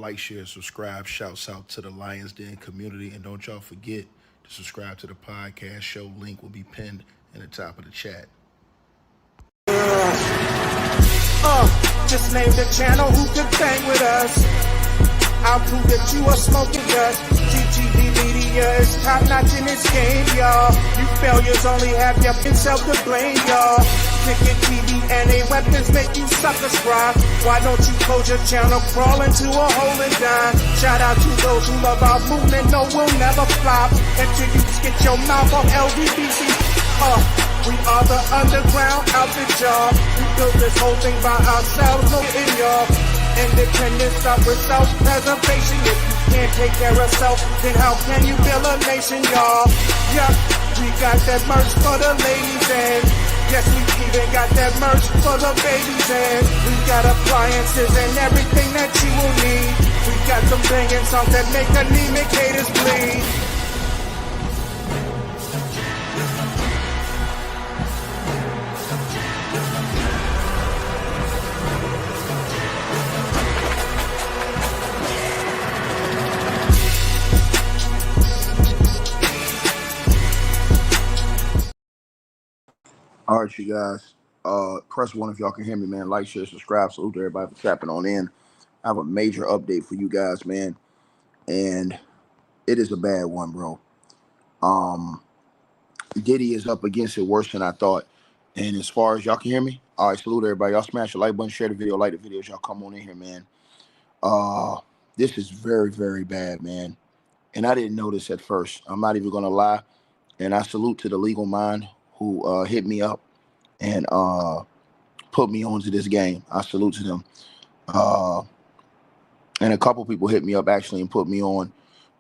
Like, share, subscribe. Shouts out to the Lions Den community. And don't y'all forget to subscribe to the podcast show. Link will be pinned in the top of the chat. Just name the channel who could bang with us. I'll prove that you are smoking dust. GGB Media is top notch in this game, y'all. You failures only have yourself to blame, y'all. Cricket TV and a weapons make you suckers cry. Why don't you close your channel, crawl into a hole and die? Shout out to those who love our movement, no, we'll never flop. Until you get your mouth off LDBC. We are the underground outfit, y'all. We built this whole thing by ourselves, no in y'all. Independence start with self-preservation. If you can't take care of self, then how can you build a nation, y'all? Yup, we got that merch for the ladies and yes, we even got that merch for the babies and we got appliances and everything that you will need. We got some banging songs that make anemic haters bleed. All right, you guys. Press one if y'all can hear me, man. Like, share, subscribe. Salute to everybody for tapping on in. I have a major update for you guys, man. And it is a bad one, bro. Diddy is up against it worse than I thought. And as far as y'all can hear me, all right, salute everybody. Y'all smash the like button, share the video, like the videos. Y'all come on in here, man. This is very, very bad, man. And I didn't know this at first. I'm not even going to lie. And I salute to the legal mind who hit me up and put me onto this game. I salute to them. And a couple people hit me up actually and put me on.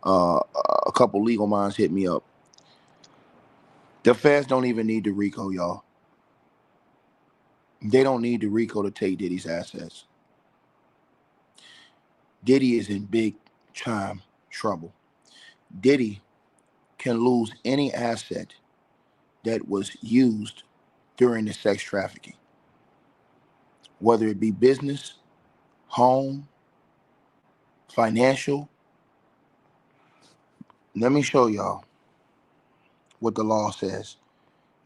A couple legal minds hit me up. The feds don't even need the Rico, y'all. They don't need the Rico to take Diddy's assets. Diddy is in big time trouble. Diddy can lose any asset that was used during the sex trafficking, whether it be business, home, financial. Let me show y'all what the law says,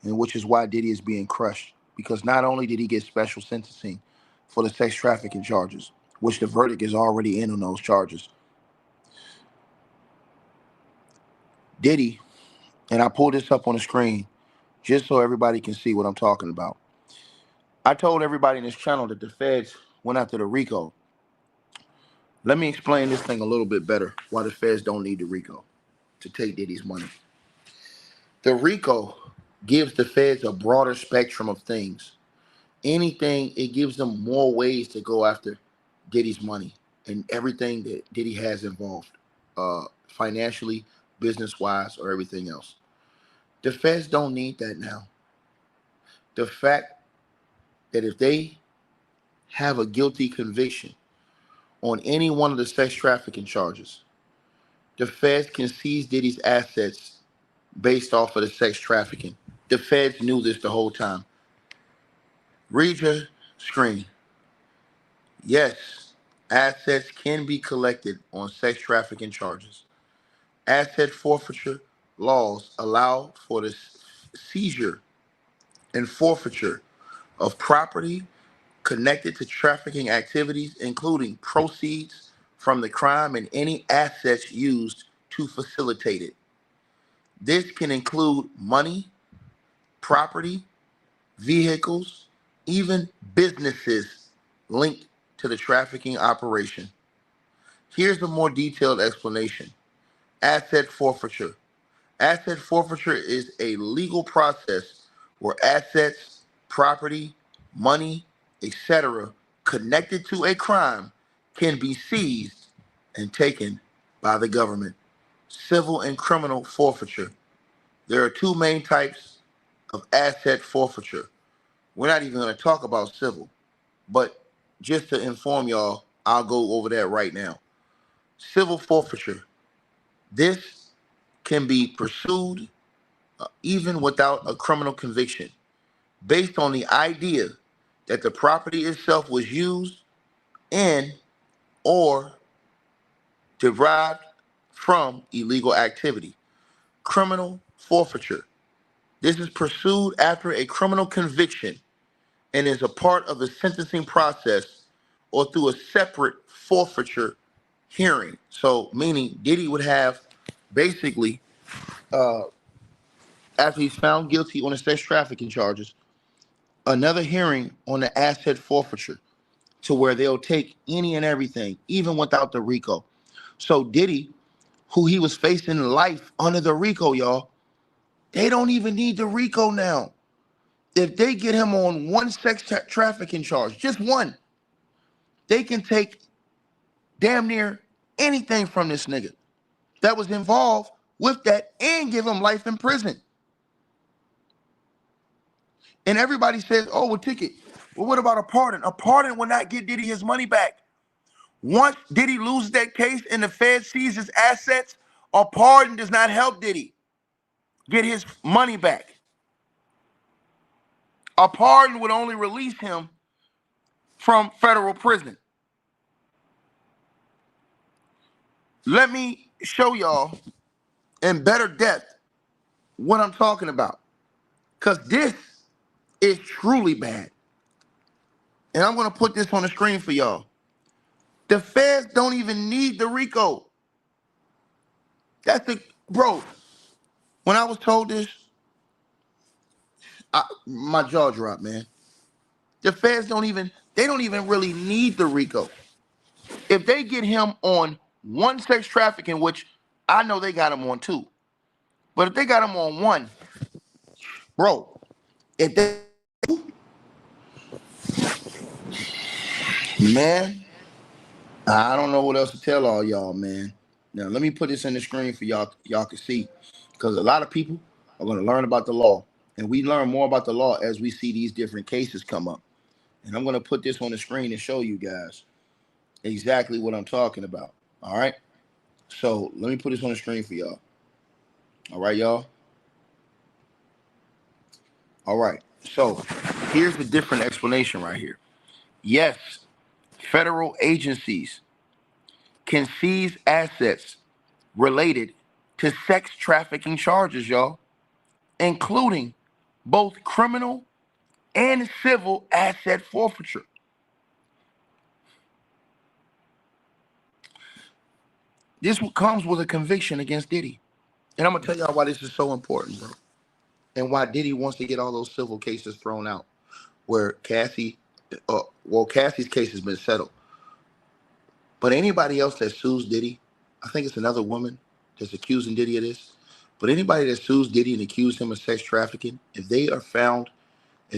and which is why Diddy is being crushed, because not only did he get special sentencing for the sex trafficking charges, which the verdict is already in on those charges. Diddy, and I pulled this up on the screen just so everybody can see what I'm talking about. I told everybody in this channel that the feds went after the Rico. Let me explain this thing a little bit better, why the feds don't need the Rico to take Diddy's money. The Rico gives the feds a broader spectrum of things. Anything, it gives them more ways to go after Diddy's money and everything that Diddy has involved, financially, business-wise, or everything else. The feds don't need that now. The fact that if they have a guilty conviction on any one of the sex trafficking charges, the feds can seize Diddy's assets based off of the sex trafficking. The feds knew this the whole time. Read your screen. Yes, assets can be collected on sex trafficking charges. Asset forfeiture laws allow for the seizure and forfeiture of property connected to trafficking activities, including proceeds from the crime and any assets used to facilitate it. This can include money, property, vehicles, even businesses linked to the trafficking operation. Here's a more detailed explanation. Asset forfeiture. Asset forfeiture is a legal process where assets, property, money, etc., connected to a crime can be seized and taken by the government. Civil and criminal forfeiture. There are two main types of asset forfeiture. We're not even going to talk about civil, but just to inform y'all, I'll go over that right now. Civil forfeiture. This can be pursued even without a criminal conviction, based on the idea that the property itself was used in or derived from illegal activity. Criminal forfeiture. This is pursued after a criminal conviction and is a part of the sentencing process or through a separate forfeiture hearing. So, meaning Diddy would have basically, after he's found guilty on the sex trafficking charges, another hearing on the asset forfeiture to where they'll take any and everything, even without the Rico. So, Diddy, who he was facing life under the Rico, y'all, they don't even need the Rico now. If they get him on one sex trafficking charge, just one, they can take damn near anything from this nigga that was involved with that and give him life in prison. And everybody says, oh, well, Ticket, well, what about a pardon? A pardon will not get Diddy his money back. Once Diddy loses that case and the Fed sees his assets, a pardon does not help Diddy get his money back. A pardon would only release him from federal prison. Let me show y'all in better depth what I'm talking about, because this is truly bad. And I'm going to put this on the screen for y'all. The feds don't even need the Rico. That's the, bro, when I was told this, my jaw dropped, man. The feds don't even really need the Rico. If they get him on one sex trafficking, which I know they got him on two, but if they got him on one, bro, if they, man, I don't know what else to tell all y'all, man. Now, let me put this in the screen for y'all can see, because a lot of people are going to learn about the law, and we learn more about the law as we see these different cases come up. And I'm going to put this on the screen and show you guys exactly what I'm talking about. All right? So let me put this on the screen for y'all. All right, y'all? All right. So here's the different explanation right here. Yes, federal agencies can seize assets related to sex trafficking charges, y'all, including both criminal and civil asset forfeiture. This comes with a conviction against Diddy. And I'm going to tell y'all why this is so important, bro. And why Diddy wants to get all those civil cases thrown out, where Cassie's case has been settled. But anybody else that sues Diddy, I think it's another woman that's accusing Diddy of this, but anybody that sues Diddy and accuses him of sex trafficking, if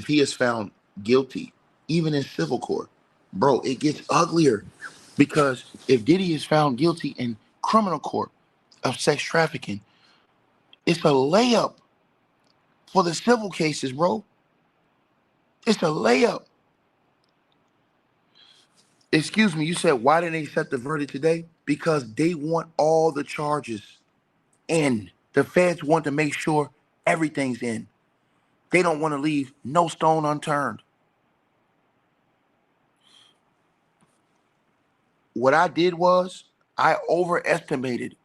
he is found guilty, even in civil court, bro, it gets uglier. Because if Diddy is found guilty in criminal court of sex trafficking, it's a layup for the civil cases, bro. It's a layup. Excuse me, you said, why didn't they set the verdict today? Because they want all the charges in. The feds want to make sure everything's in. They don't want to leave no stone unturned. What I did was I overestimated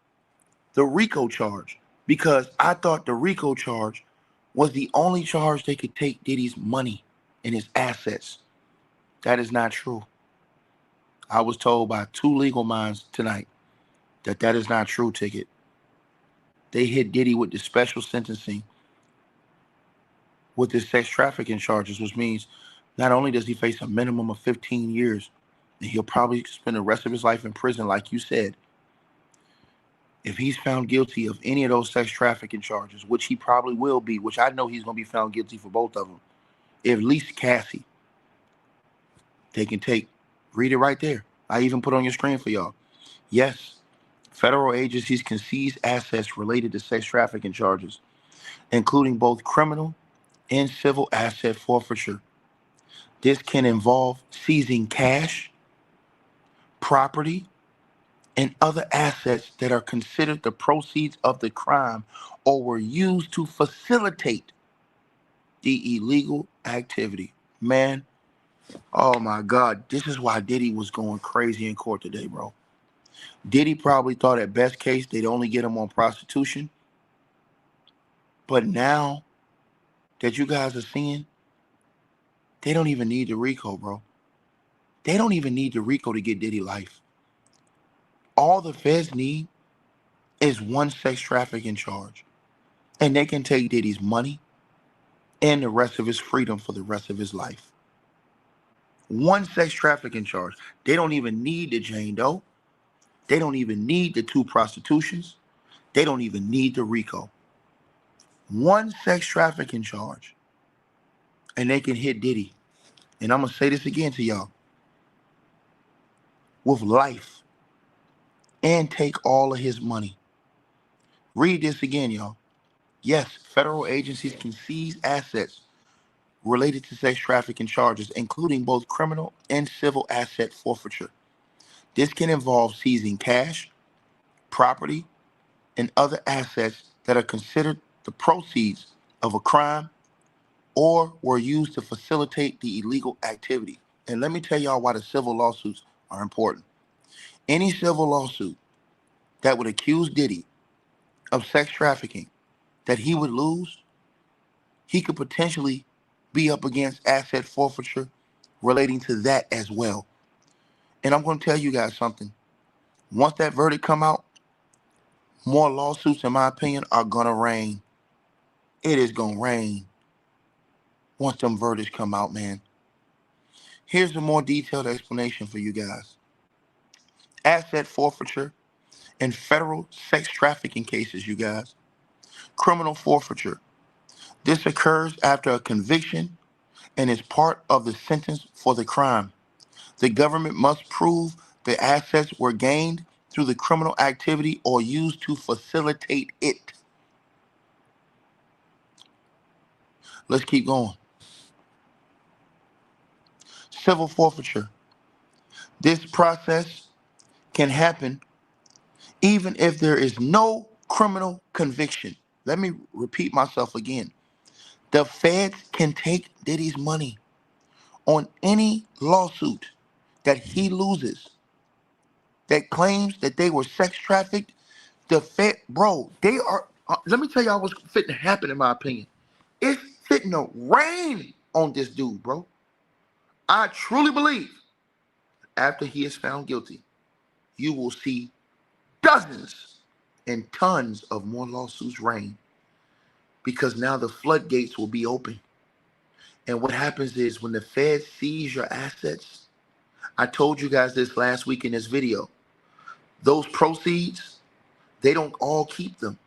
the Rico charge, because I thought the Rico charge was the only charge they could take Diddy's money and his assets. That is not true. I was told by two legal minds tonight that that is not true, Ticket. They hit Diddy with the special sentencing with the sex trafficking charges, which means not only does he face a minimum of 15 years, and he'll probably spend the rest of his life in prison, like you said. If he's found guilty of any of those sex trafficking charges, which he probably will be, which I know he's going to be found guilty for both of them, at least Cassie, they can take, read it right there. I even put on your screen for y'all. Yes, federal agencies can seize assets related to sex trafficking charges, including both criminal and civil asset forfeiture. This can involve seizing cash, property, and other assets that are considered the proceeds of the crime or were used to facilitate the illegal activity. Man, oh my God, this is why Diddy was going crazy in court today, bro. Diddy probably thought at best case they'd only get him on prostitution. But now that you guys are seeing, they don't even need the Rico, bro. They don't even need the Rico to get Diddy life. All the feds need is one sex trafficking charge. And they can take Diddy's money and the rest of his freedom for the rest of his life. One sex trafficking charge. They don't even need the Jane Doe. They don't even need the 2 prostitutions. They don't even need the Rico. One sex trafficking charge. And they can hit Diddy. And I'm going to say this again to y'all. With life. And take all of his money. Read this again, y'all. Yes, federal agencies can seize assets related to sex trafficking charges, including both criminal and civil asset forfeiture. This can involve seizing cash, property, and other assets that are considered the proceeds of a crime or were used to facilitate the illegal activity. And let me tell y'all why the civil lawsuits are important. Any civil lawsuit that would accuse Diddy of sex trafficking that he would lose, he could potentially be up against asset forfeiture relating to that as well. And I'm going to tell you guys something. Once that verdict come out, more lawsuits, in my opinion, are going to rain. It is going to rain once them verdicts come out, man. Here's a more detailed explanation for you guys. Asset forfeiture in federal sex trafficking cases, you guys. Criminal forfeiture. This occurs after a conviction and is part of the sentence for the crime. The government must prove the assets were gained through the criminal activity or used to facilitate it. Let's keep going. Civil forfeiture. This process can happen even if there is no criminal conviction. Let me repeat myself again. The feds can take Diddy's money on any lawsuit that he loses that claims that they were sex trafficked. The Fed, bro, they are, let me tell y'all what's fitting to happen in my opinion. It's fitting to rain on this dude, bro. I truly believe after he is found guilty, you will see dozens and tons of more lawsuits rain because now the floodgates will be open. And what happens is when the Fed seize your assets, I told you guys this last week in this video, those proceeds, they don't all keep them.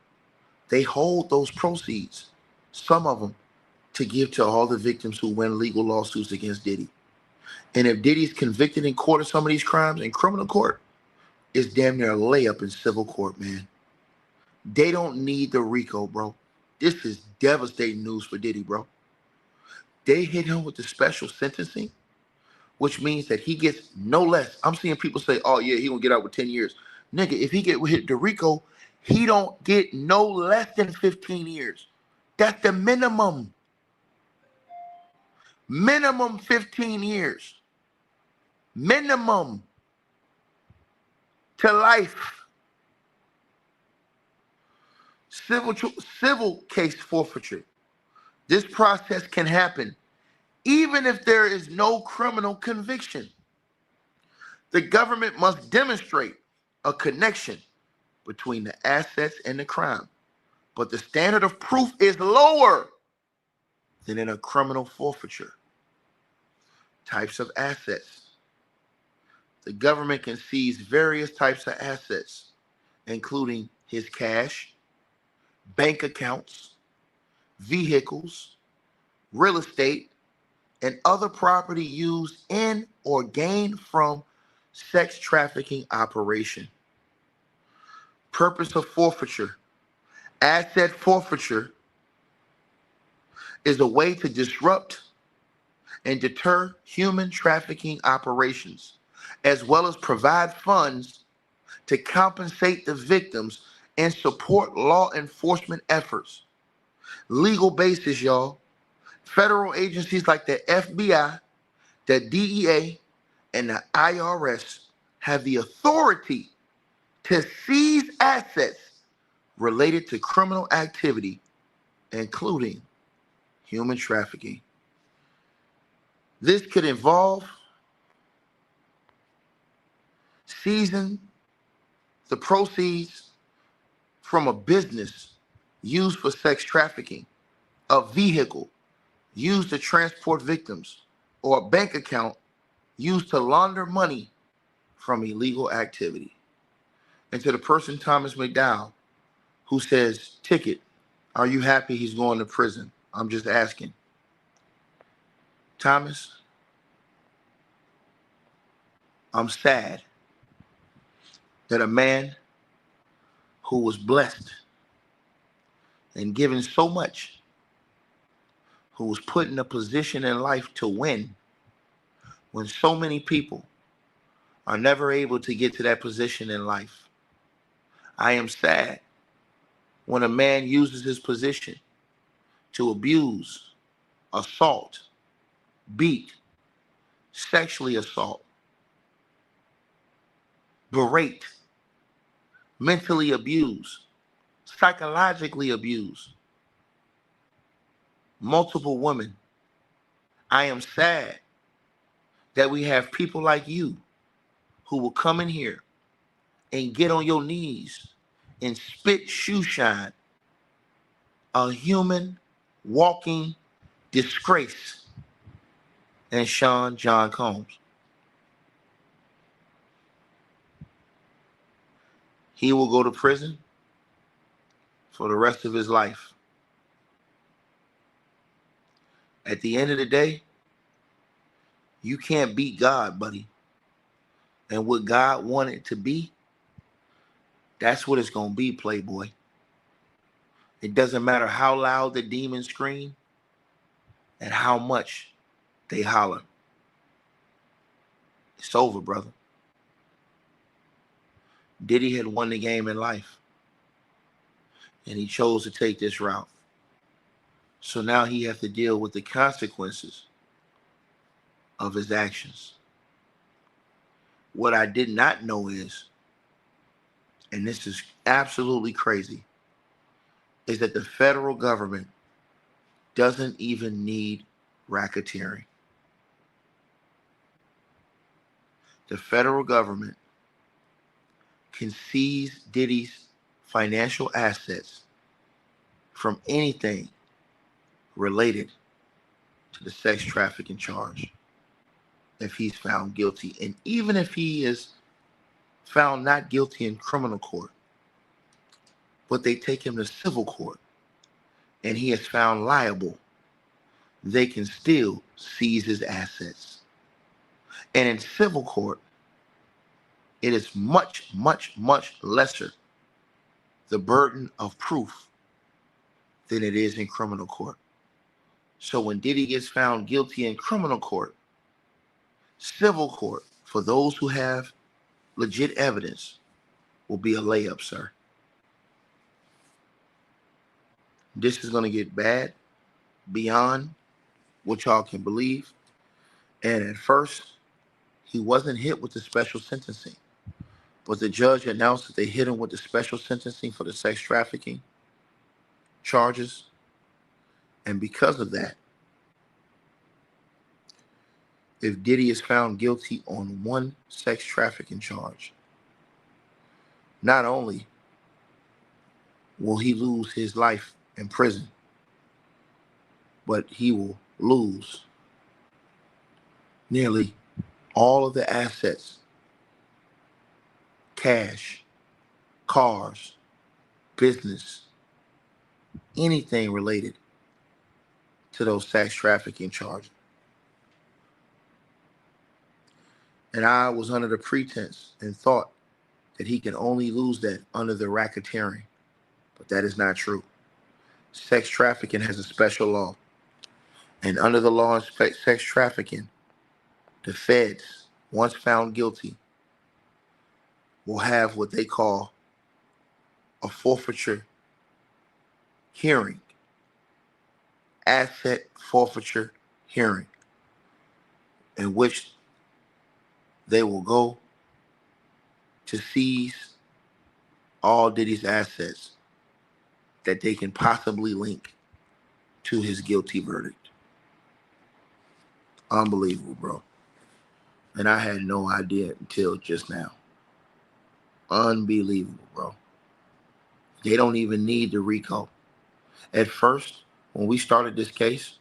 They hold those proceeds, some of them, to give to all the victims who win legal lawsuits against Diddy. And if Diddy's convicted in court of some of these crimes in criminal court, it's damn near a layup in civil court, man. They don't need the Rico, bro. This is devastating news for Diddy, bro. They hit him with the special sentencing, which means that he gets no less. I'm seeing people say, oh, yeah, he gonna get out with 10 years. Nigga, if he get hit the Rico, he don't get no less than 15 years. That's the minimum. Minimum 15 years. Minimum to life. Civil case forfeiture. This process can happen even if there is no criminal conviction. The government must demonstrate a connection between the assets and the crime, but the standard of proof is lower than in a criminal forfeiture. Types of assets. The government can seize various types of assets, including his cash, bank accounts, vehicles, real estate, and other property used in or gained from sex trafficking operation. Purpose of forfeiture. Asset forfeiture is a way to disrupt and deter human trafficking operations, as well as provide funds to compensate the victims and support law enforcement efforts. Legal basis, y'all. Federal agencies like the FBI, the DEA, and the IRS have the authority to seize assets related to criminal activity, including human trafficking. This could involve seizing the proceeds from a business used for sex trafficking, a vehicle used to transport victims, or a bank account used to launder money from illegal activity. And to the person, Thomas McDowell, who says, Ticket, are you happy he's going to prison? I'm just asking. Thomas, I'm sad that a man who was blessed and given so much, who was put in a position in life to win, when so many people are never able to get to that position in life. I am sad when a man uses his position to abuse, assault, beat, sexually assault, berate, mentally abuse, psychologically abuse multiple women. I am sad that we have people like you who will come in here and get on your knees and spit shoe shine a human walking disgrace and Sean John Combs. He will go to prison for the rest of his life. At the end of the day, you can't beat God, buddy. And what God wanted to be, that's what it's going to be, Playboy. It doesn't matter how loud the demons scream and how much they holler. It's over, brother. Diddy had won the game in life, and he chose to take this route. So now he has to deal with the consequences of his actions. What I did not know is, and this is absolutely crazy, is that the federal government doesn't even need racketeering. The federal government can seize Diddy's financial assets from anything related to the sex trafficking charge if he's found guilty. And even if he is found not guilty in criminal court, but they take him to civil court and he is found liable, they can still seize his assets. And in civil court, it is much, much, much lesser the burden of proof than it is in criminal court. So when Diddy gets found guilty in criminal court, civil court, for those who have legit evidence, will be a layup, sir. This is going to get bad beyond what y'all can believe. And at first, he wasn't hit with the special sentencing, but the judge announced that they hit him with the special sentencing for the sex trafficking charges. And because of that, if Diddy is found guilty on one sex trafficking charge, not only will he lose his life in prison, but he will lose nearly all of the assets, cash, cars, business, anything related to those sex trafficking charges. And I was under the pretense and thought that he can only lose that under the racketeering, but that is not true. Sex trafficking has a special law, and under the law of sex trafficking, the feds, once found guilty, will have what they call a forfeiture hearing, asset forfeiture hearing, in which they will go to seize all Diddy's assets that they can possibly link to his guilty verdict. Unbelievable, bro. And I had no idea until just now. Unbelievable, bro. They don't even need the Rico. At first, when we started this case,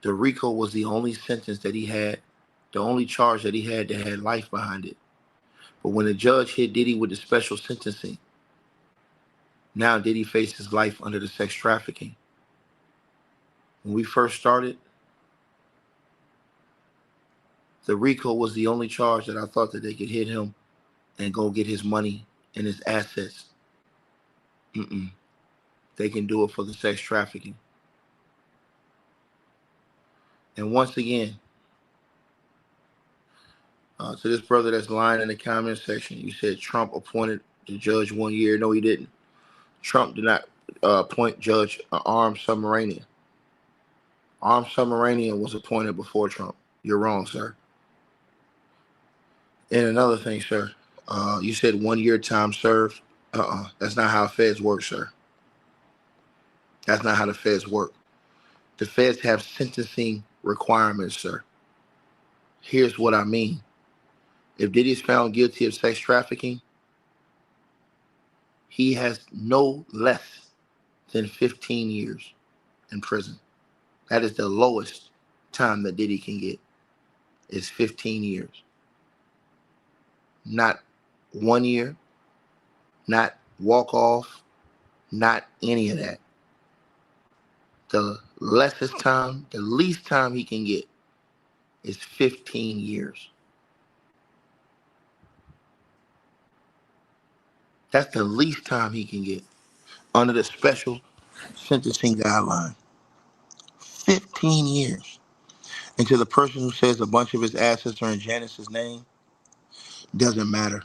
the Rico was the only sentence that he had, the only charge that he had that had life behind it. But when the judge hit Diddy with the special sentencing, now Diddy faces life under the sex trafficking. When we first started, the Rico was the only charge that I thought that they could hit him and go get his money and his assets. They can do it for the sex trafficking. And once again, to this brother that's lying in the comment section, you said Trump appointed the judge 1 year. No, he didn't. Trump did not appoint Judge Armed Submarinian. Armed Submarinian was appointed before Trump. You're wrong, sir. And another thing, sir, you said 1 year time served. That's not how feds work, sir. That's not how the feds work. The feds have sentencing requirements, sir. Here's what I mean. If Diddy is found guilty of sex trafficking, he has no less than 15 years in prison. That is the lowest time that Diddy can get, is 15 years. Not 1 year, not walk off, not any of that. The least time he can get is 15 years. That's the least time he can get under the special sentencing guideline. 15 years. And to the person who says a bunch of his assets are in Janice's name, doesn't matter.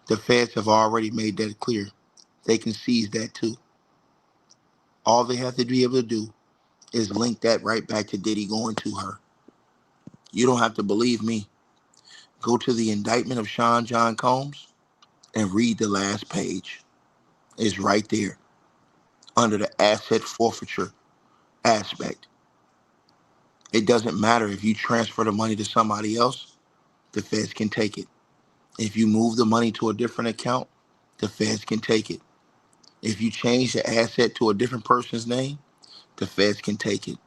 The feds have already made that clear. They can seize that too. All they have to be able to do is link that right back to Diddy going to her. You don't have to believe me. Go to the indictment of Sean John Combs and read the last page. It's right there under the asset forfeiture aspect. It doesn't matter if you transfer the money to somebody else, the feds can take it. If you move the money to a different account, the feds can take it. If you change the asset to a different person's name, the feds can take it.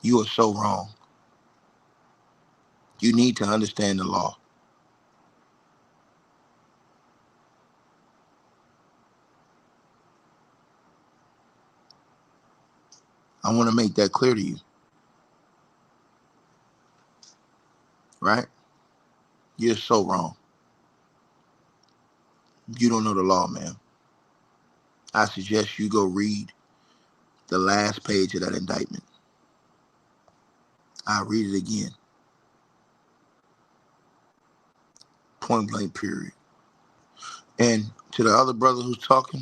You are so wrong. You need to understand the law. I want to make that clear to you. Right? You're so wrong. You don't know the law, man. I suggest you go read the last page of that indictment. I'll read it again. Point blank, period. And to the other brother who's talking,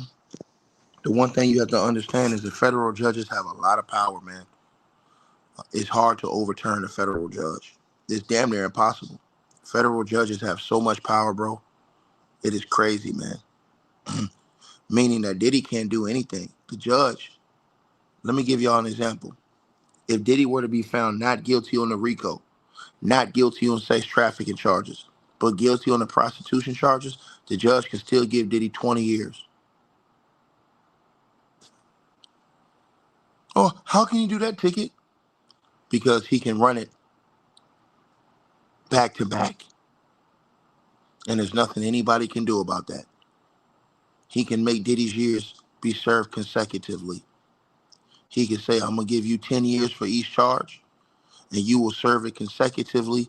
the one thing you have to understand is the federal judges have a lot of power, man. It's hard to overturn a federal judge. It's damn near impossible. Federal judges have so much power, bro. It is crazy, man. Meaning that Diddy can't do anything. The judge, let me give y'all an example. If Diddy were to be found not guilty on the Rico, not guilty on sex trafficking charges, but guilty on the prostitution charges, the judge can still give Diddy 20 years. Oh, how can you do that, Ticket? Because he can run it back to back. And there's nothing anybody can do about that. He can make Diddy's years be served consecutively. He can say, I'm going to give you 10 years for each charge, and you will serve it consecutively,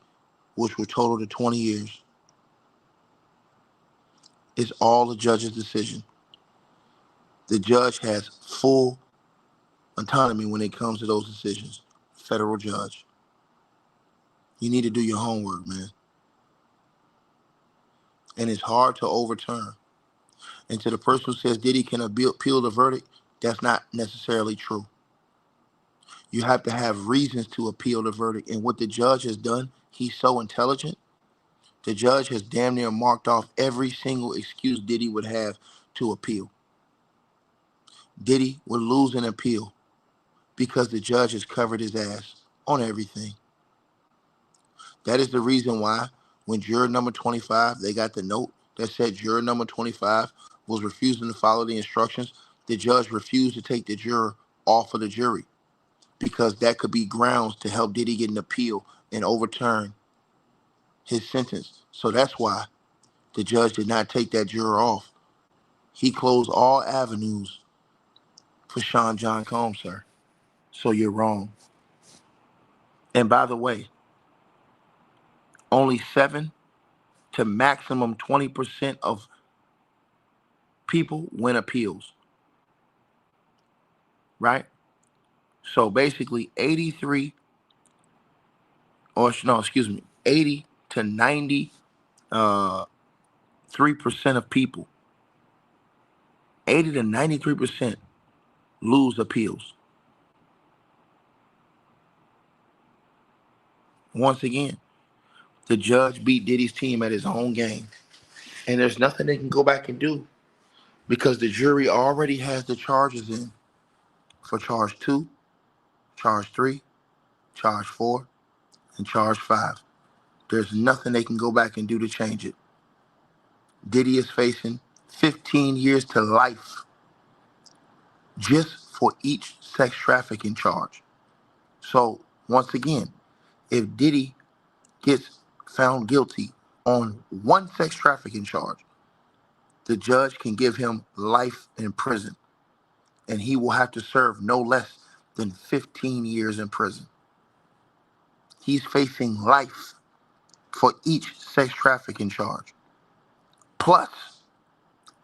which will total to 20 years. It's all the judge's decision. The judge has full autonomy when it comes to those decisions. Federal judge. You need to do your homework, man. And it's hard to overturn. And to the person who says Diddy can appeal the verdict, that's not necessarily true. You have to have reasons to appeal the verdict. And what the judge has done, he's so intelligent. The judge has damn near marked off every single excuse Diddy would have to appeal. Diddy would lose an appeal because the judge has covered his ass on everything. That is the reason why when juror number 25, they got the note that said juror number 25 was refusing to follow the instructions, the judge refused to take the juror off of the jury because that could be grounds to help Diddy get an appeal and overturn his sentence. So that's why the judge did not take that juror off. He closed all avenues for Sean John Combs, sir. So you're wrong. And by the way, only 7 to maximum 20% of people win appeals, right? So basically 83 or no, excuse me, 80 to 93% of people, 80 to 93% lose appeals. Once again, the judge beat Diddy's team at his own game. And there's nothing they can go back and do because the jury already has the charges in for charge 2, charge 3, charge 4, and charge 5. There's nothing they can go back and do to change it. Diddy is facing 15 years to life just for each sex trafficking charge. So once again, if Diddy gets found guilty on one sex trafficking charge, the judge can give him life in prison, and he will have to serve no less than 15 years in prison. He's facing life for each sex trafficking charge, plus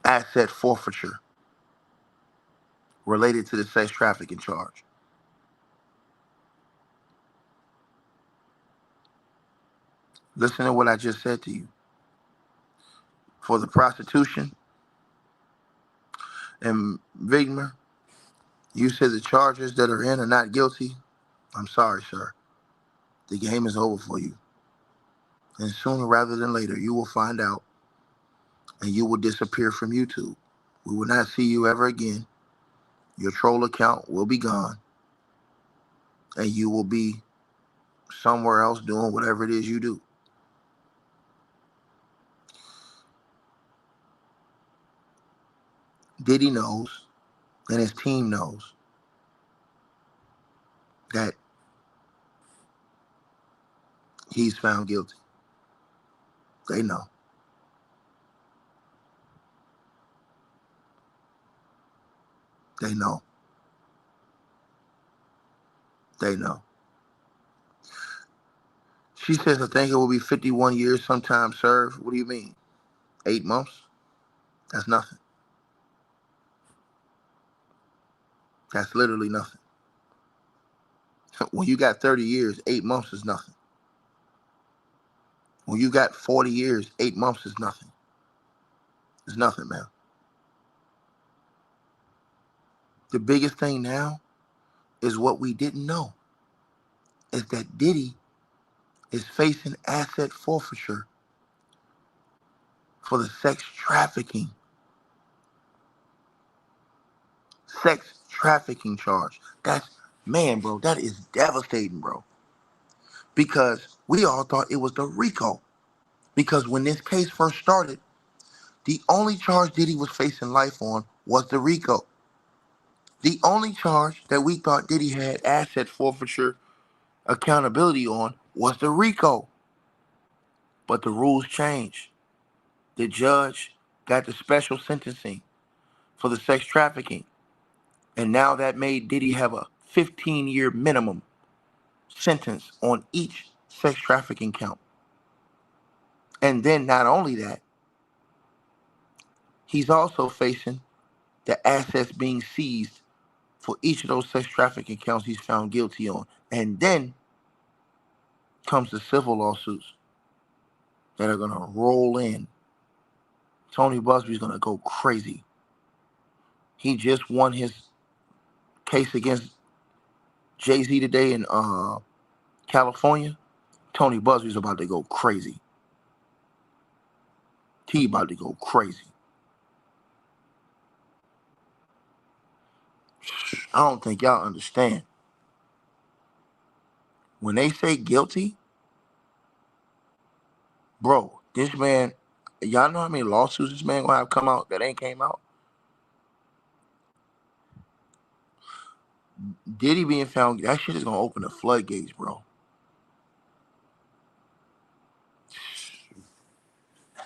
asset forfeiture related to the sex trafficking charge. Listen to what I just said to you. For the prostitution and Vigmer, you said the charges that are in are not guilty. I'm sorry, sir. The game is over for you. And sooner rather than later, you will find out and you will disappear from YouTube. We will not see you ever again. Your troll account will be gone. And you will be somewhere else doing whatever it is you do. Diddy knows, and his team knows, that he's found guilty. They know. They know. They know. She says, I think it will be 51 years sometime served. What do you mean? 8 months? That's nothing. That's literally nothing. When you got 30 years, 8 months is nothing. When you got 40 years, 8 months is nothing. It's nothing, man. The biggest thing now is what we didn't know is that Diddy is facing asset forfeiture for the sex trafficking charge. That's, man, bro, that is devastating, bro. Because we all thought it was the Rico. Because when this case first started, the only charge Diddy was facing life on was the Rico. The only charge that we thought Diddy had asset forfeiture accountability on was the Rico. But the rules changed. The judge got the special sentencing for the sex trafficking. And now that made Diddy have a 15-year minimum sentence on each sex trafficking count. And then not only that, he's also facing the assets being seized for each of those sex trafficking counts he's found guilty on. And then comes the civil lawsuits that are going to roll in. Tony Busby's going to go crazy. He just won his case against Jay-Z today in California. Tony Busby's about to go crazy. T about to go crazy. I don't think y'all understand. When they say guilty, bro, this man, y'all know how many lawsuits this man gonna have come out that ain't came out? Diddy being found, that shit is gonna open the floodgates, bro.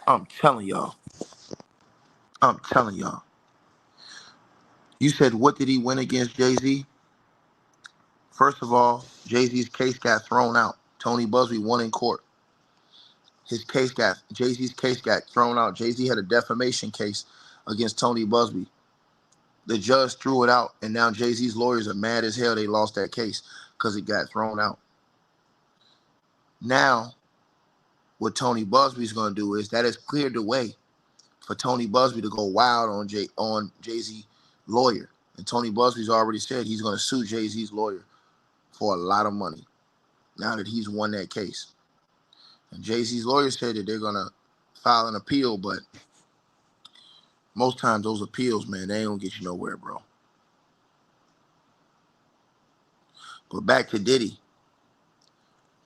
I'm telling y'all. I'm telling y'all. You said, what did he win against Jay-Z? First of all, Jay-Z's case got thrown out. Tony Busby won in court. Jay-Z's case got thrown out. Jay-Z had a defamation case against Tony Busby. The judge threw it out, and now Jay-Z's lawyers are mad as hell they lost that case because it got thrown out. Now, what Tony Busby's going to do is that has cleared the way for Tony Busby to go wild on Jay-Z's lawyer. And Tony Busby's already said he's going to sue Jay-Z's lawyer for a lot of money now that he's won that case. And Jay-Z's lawyer said that they're going to file an appeal, but most times those appeals, man, they ain't going to get you nowhere, bro. But back to Diddy.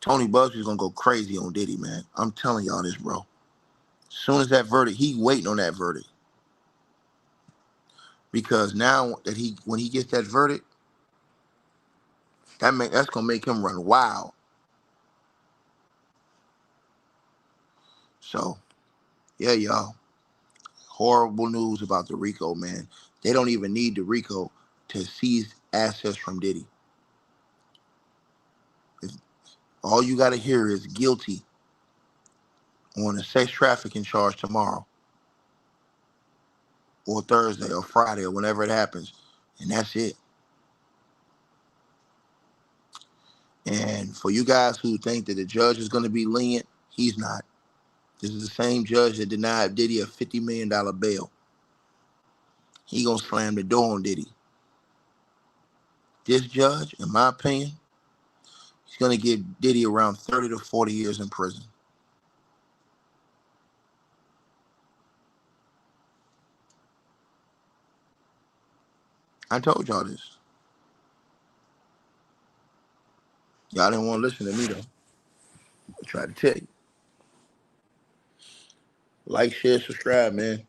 Tony Busby's going to go crazy on Diddy, man. I'm telling y'all this, bro. As soon as that verdict, he waiting on that verdict. Because now that when he gets that verdict, that's going to make him run wild. So, yeah, y'all. Horrible news about the Rico, man. They don't even need the Rico to seize assets from Diddy. All you got to hear is guilty on a sex trafficking charge tomorrow or Thursday or Friday or whenever it happens. And that's it. And for you guys who think that the judge is going to be lenient, he's not. This is the same judge that denied Diddy a $50 million bail. He going to slam the door on Diddy. This judge, in my opinion, he's going to give Diddy around 30 to 40 years in prison. I told y'all this. Y'all didn't want to listen to me, though. I tried to tell you. Like, share, subscribe, man.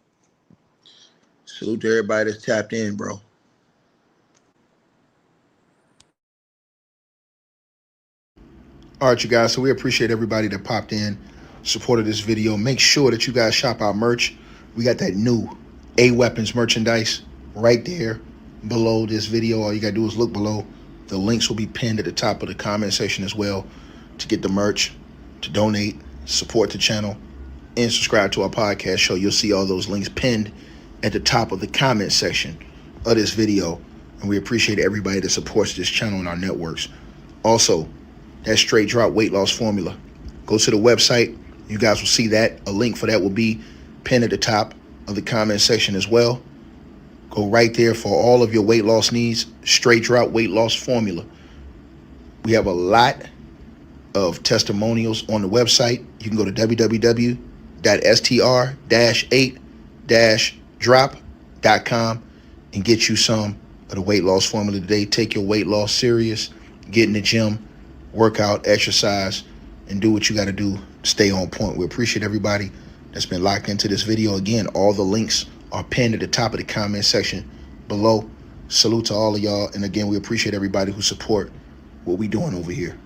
Salute to everybody that's tapped in, bro. All right, you guys, so we appreciate everybody that popped in, supported this video. Make sure that you guys shop our merch. We got that new A-Weapons merchandise right there below this video. All you got to do is look below. The links will be pinned at the top of the comment section as well to get the merch, to donate, support the channel, and subscribe to our podcast show. You'll see all those links pinned at the top of the comment section of this video. And we appreciate everybody that supports this channel and our networks. Also, that straight drop weight loss formula. Go to the website. You guys will see that. A link for that will be pinned at the top of the comment section as well. Go right there for all of your weight loss needs. Straight drop weight loss formula. We have a lot of testimonials on the website. You can go to www.str-8-drop.com and get you some of the weight loss formula today. Take your weight loss serious. Get in the gym. Work out, exercise, and do what you got to do. Stay on point. We appreciate everybody that's been locked into this video. Again, all the links are pinned at the top of the comment section below. Salute to all of y'all. And again, we appreciate everybody who support what we doing over here.